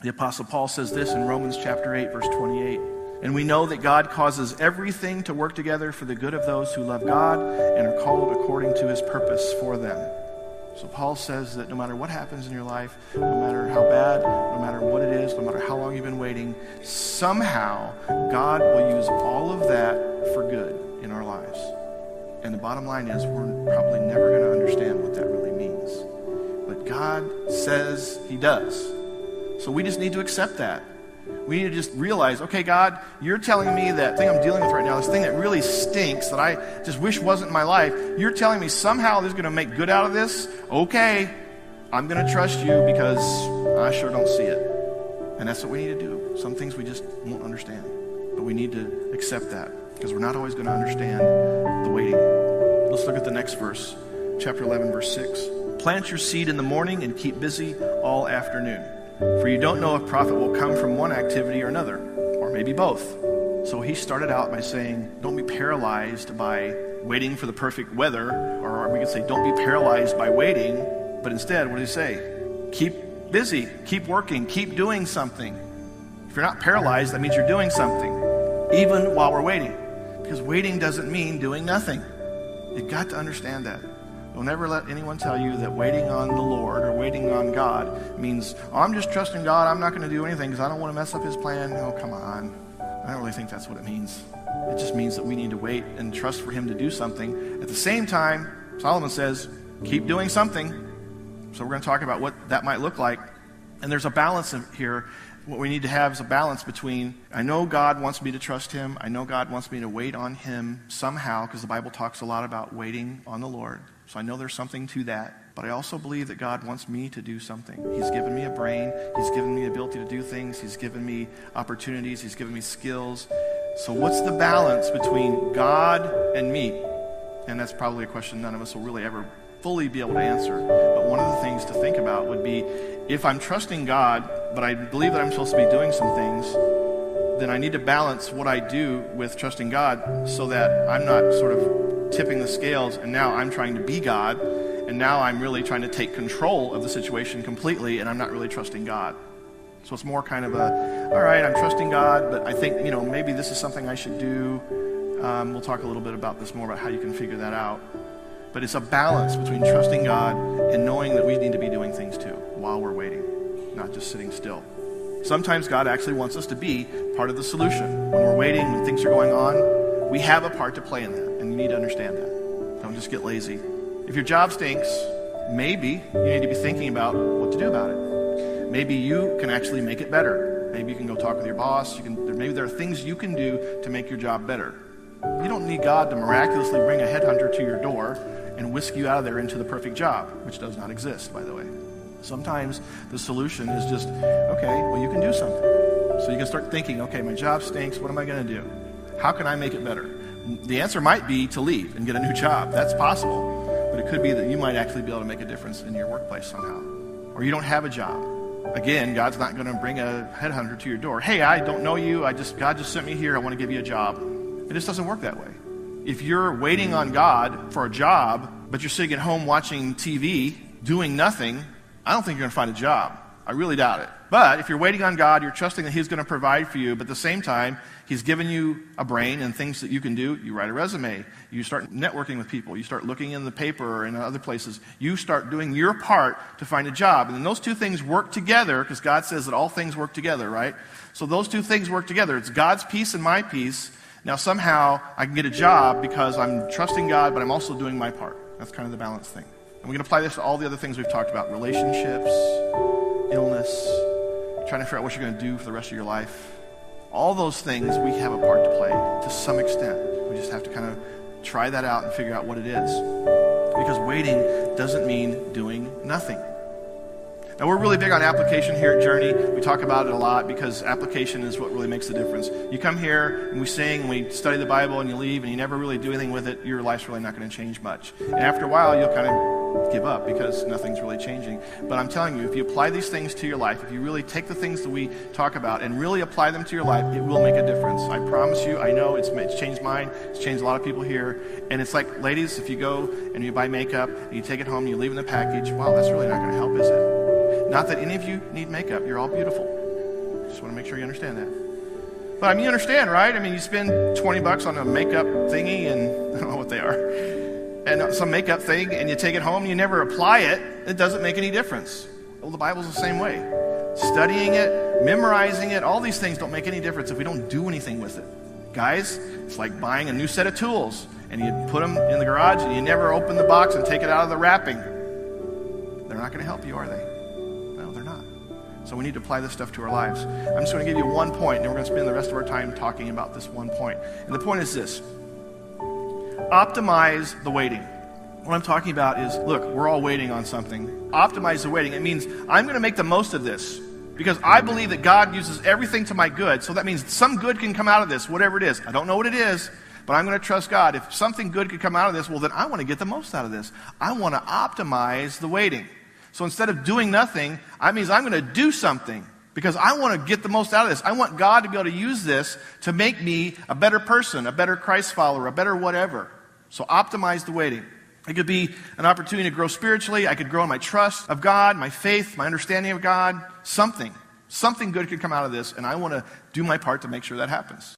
The Apostle Paul says this in Romans chapter 8, verse 28. And we know that God causes everything to work together for the good of those who love God and are called according to his purpose for them. So Paul says that no matter what happens in your life, no matter how bad, no matter what it is, no matter how long you've been waiting, somehow God will use all of that for good in our lives. And the bottom line is we're probably never going to understand what that really means. But God says he does. So we just need to accept that. We need to just realize, okay, God, you're telling me that thing I'm dealing with right now, this thing that really stinks, that I just wish wasn't in my life, you're telling me somehow this is going to make good out of this? Okay, I'm going to trust you because I sure don't see it. And that's what we need to do. Some things we just won't understand. But we need to accept that because we're not always going to understand the waiting. Let's look at the next verse, chapter 11, verse 6. Plant your seed in the morning and keep busy all afternoon. For you don't know if profit will come from one activity or another, or maybe both. So he started out by saying, don't be paralyzed by waiting for the perfect weather, or we could say, don't be paralyzed by waiting, but instead, what did he say? Keep busy, keep working, keep doing something. If you're not paralyzed, that means you're doing something, even while we're waiting. Because waiting doesn't mean doing nothing. You've got to understand that. Don't ever let anyone tell you that waiting on the Lord or waiting on God means, oh, I'm just trusting God, I'm not going to do anything because I don't want to mess up his plan. No, come on. I don't really think that's what it means. It just means that we need to wait and trust for him to do something. At the same time, Solomon says, keep doing something. So we're going to talk about what that might look like. And there's a balance here. What we need to have is a balance between, I know God wants me to trust him. I know God wants me to wait on him somehow, because the Bible talks a lot about waiting on the Lord. So I know there's something to that. But I also believe that God wants me to do something. He's given me a brain. He's given me the ability to do things. He's given me opportunities. He's given me skills. So what's the balance between God and me? And that's probably a question none of us will really ever fully be able to answer. But one of the things to think about would be, if I'm trusting God, but I believe that I'm supposed to be doing some things, then I need to balance what I do with trusting God so that I'm not sort of tipping the scales and now I'm trying to be God and now I'm really trying to take control of the situation completely and I'm not really trusting God. So it's more kind of all right, I'm trusting God, but I think, maybe this is something I should do. We'll talk a little bit about this more, about how you can figure that out. But it's a balance between trusting God and knowing that we need to be doing things too while we're waiting, not just sitting still. Sometimes God actually wants us to be part of the solution. When we're waiting, when things are going on, we have a part to play in that, and you need to understand that. Don't just get lazy. If your job stinks, maybe you need to be thinking about what to do about it. Maybe you can actually make it better. Maybe you can go talk with your boss. Maybe there are things you can do to make your job better. You don't need God to miraculously bring a headhunter to your door and whisk you out of there into the perfect job, which does not exist, by the way. Sometimes the solution is just, okay, well, you can do something. So you can start thinking, okay, my job stinks. What am I going to do? How can I make it better? The answer might be to leave and get a new job. That's possible. But it could be that you might actually be able to make a difference in your workplace somehow. Or you don't have a job. Again, God's not going to bring a headhunter to your door. Hey, I don't know you. God just sent me here. I want to give you a job. It just doesn't work that way. If you're waiting on God for a job, but you're sitting at home watching TV, doing nothing, I don't think you're going to find a job. I really doubt it. But if you're waiting on God, you're trusting that he's going to provide for you, but at the same time, he's given you a brain and things that you can do. You write a resume. You start networking with people. You start looking in the paper or in other places. You start doing your part to find a job. And then those two things work together, because God says that all things work together, right? So those two things work together. It's God's peace and my peace. Now somehow I can get a job because I'm trusting God, but I'm also doing my part. That's kind of the balance thing. And we can apply this to all the other things we've talked about. Relationships, illness, trying to figure out what you're going to do for the rest of your life. All those things we have a part to play to some extent. We just have to kind of try that out and figure out what it is. Because waiting doesn't mean doing nothing. Now, we're really big on application here at Journey. We talk about it a lot because application is what really makes the difference. You come here and we sing and we study the Bible and you leave and you never really do anything with it, your life's really not going to change much. And after a while, you'll kind of give up because nothing's really changing. But I'm telling you, if you apply these things to your life, if you really take the things that we talk about and really apply them to your life, it will make a difference. I promise you, I know it's changed mine. It's changed a lot of people here. And it's like, ladies, if you go and you buy makeup and you take it home and you leave it in the package, wow, that's really not going to help, is it? Not that any of you need makeup. You're all beautiful. Just want to make sure you understand that. But I mean, you understand, right? I mean, you spend $20 on a makeup thingy, and I don't know what they are, and some makeup thing, and you take it home and you never apply it, it doesn't make any difference. Well, the Bible's the same way. Studying it, memorizing it, all these things don't make any difference if we don't do anything with it. Guys, it's like buying a new set of tools, and you put them in the garage, and you never open the box and take it out of the wrapping. They're not going to help you, are they? No, they're not. So we need to apply this stuff to our lives. I'm just going to give you one point, and then we're going to spend the rest of our time talking about this one point. And the point is this. Optimize the waiting. What I'm talking about is, look, we're all waiting on something. Optimize the waiting. It means I'm going to make the most of this because I believe that God uses everything to my good. So that means some good can come out of this, whatever it is. I don't know what it is, but I'm going to trust God. If something good could come out of this, well, then I want to get the most out of this. I want to optimize the waiting. So instead of doing nothing, that means I'm going to do something because I want to get the most out of this. I want God to be able to use this to make me a better person, a better Christ follower, a better whatever. So optimize the waiting. It could be an opportunity to grow spiritually. I could grow in my trust of God, my faith, my understanding of God. Something good could come out of this, and I want to do my part to make sure that happens.